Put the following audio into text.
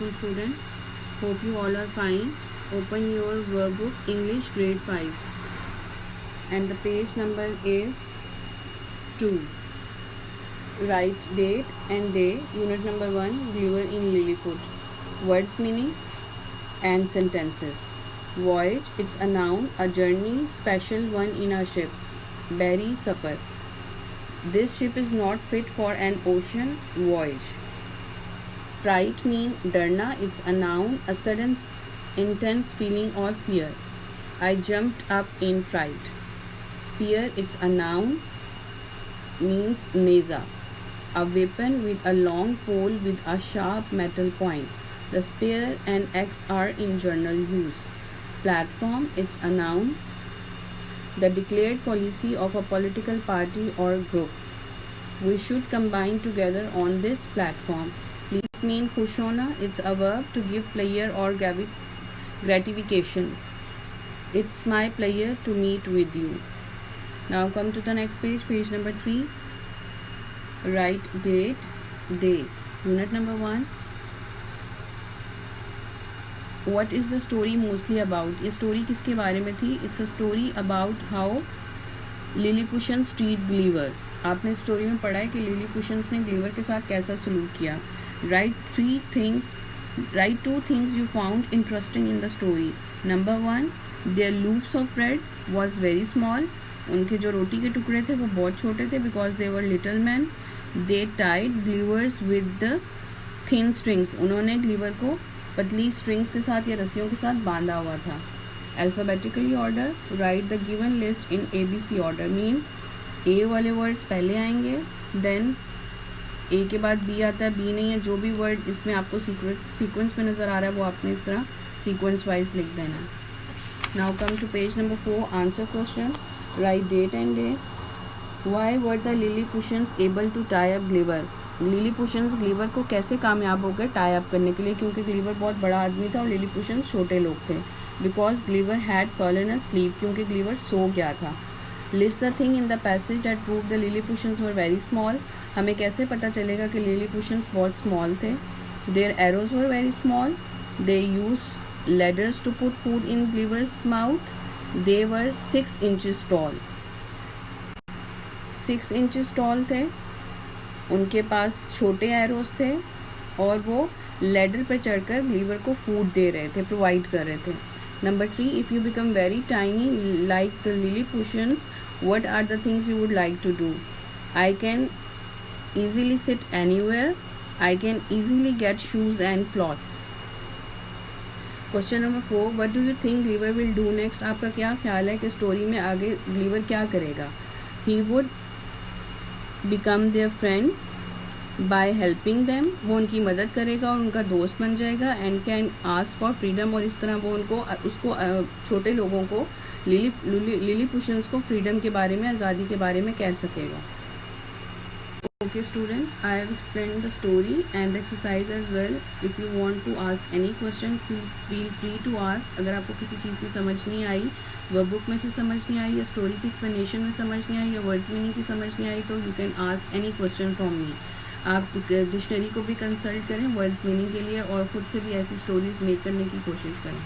beautiful students. Hope you all are fine. Open your workbook English grade 5 and the page number is 2. Write date and day. Unit number 1, Gulliver in Lilliput. Words meaning and sentences. Voyage, it's a noun, a journey, special one in a ship. Berry, supper. This ship is not fit for an ocean voyage. Fright mean डरना, it's a noun, a sudden intense feeling or fear. I jumped up in fright. Spear, it's a noun, means neza, a weapon with a long pole with a sharp metal point. The spear and axe are in general use. Platform, it's a noun, the declared policy of a political party or group. We should combine together on this platform. Please mean खुश होना, it's a verb to give pleasure or gratification. It's my pleasure to meet with you. Now come to the next page, page number 3. Write date, day. Unit number 1. What is the story mostly about? ये story किसके बारे में थी? It's a story about how Lilliputians treat Gullivers. आपने story में पढ़ा है कि Lilliputians ने ग्लीवर के साथ कैसा सलूक किया. Write 2 things you found interesting in the story. Number 1, their loaves of bread was very small. उनके जो रोटी के टुकड़े थे वो बहुत छोटे थे because they were little men. They tied Gullivers with the thin strings. उन्होंने ग्लीवर को पतली स्ट्रिंग्स के साथ या रस्सियों के साथ बांधा हुआ था. Alphabetically order, write the given list in ABC order. Mean A वाले वर्ड्स पहले आएंगे, देन A के बाद B आता है, B नहीं है, जो भी वर्ड इसमें आपको सीक्वेंस में नज़र आ रहा है वो आपने इस तरह सीक्वेंस वाइज लिख देना. Now come to page number 4. Answer question. Write date and day. Why were the Lilliputians able to tie up Gulliver? Lilliputians Gulliver को कैसे कामयाब हो गए टाई अप करने के लिए? क्योंकि ग्लीवर बहुत बड़ा आदमी था और Lilliputians छोटे लोग थे. Because Gulliver had fallen asleep, क्योंकि ग्लीवर सो गया था. List the thing in the passage that prove the Lilliputians were very small. हमें कैसे पता चलेगा कि Lilliputians बहुत स्मॉल थे? There arrows were very small. They use ladders to put food in Gulliver's mouth. They were 6 inches tall. 6 inches tall थे. उनके पास छोटे एरोज थे और वो लेडर पर चढ़कर ग्लीवर को फूड दे रहे थे, प्रोवाइड कर रहे थे. Number 3, if you become very tiny like the Lilliputians, what are the things you would like to do? I can easily sit anywhere. I can easily get shoes and clothes. Question number 4, what do you think Gulliver will do next? आपका क्या ख्याल है कि story में आगे ग्लीवर क्या करेगा? He would become their friends by helping them. वो उनकी मदद करेगा और उनका दोस्त बन जाएगा. And can ask for freedom, और इस तरह वो उसको छोटे लोगों को Lilliputians को फ्रीडम के बारे में, आज़ादी के बारे में कह सकेगा. Okay students, I have explain the story and exercise as well. If you want to ask any question feel free to ask. अगर आपको किसी चीज़ की समझ नहीं आई, वर्कबुक में से समझ नहीं आई, या स्टोरी की एक्सप्लेनेशन में समझ नहीं आई, या वर्ड्स मीनिंग की समझ नहीं आई, तो you can ask any question from me. आप डिक्शनरी को भी कंसल्ट करें वर्ड्स मीनिंग के लिए और ख़ुद से भी ऐसी स्टोरीज़ मेक करने की कोशिश करें.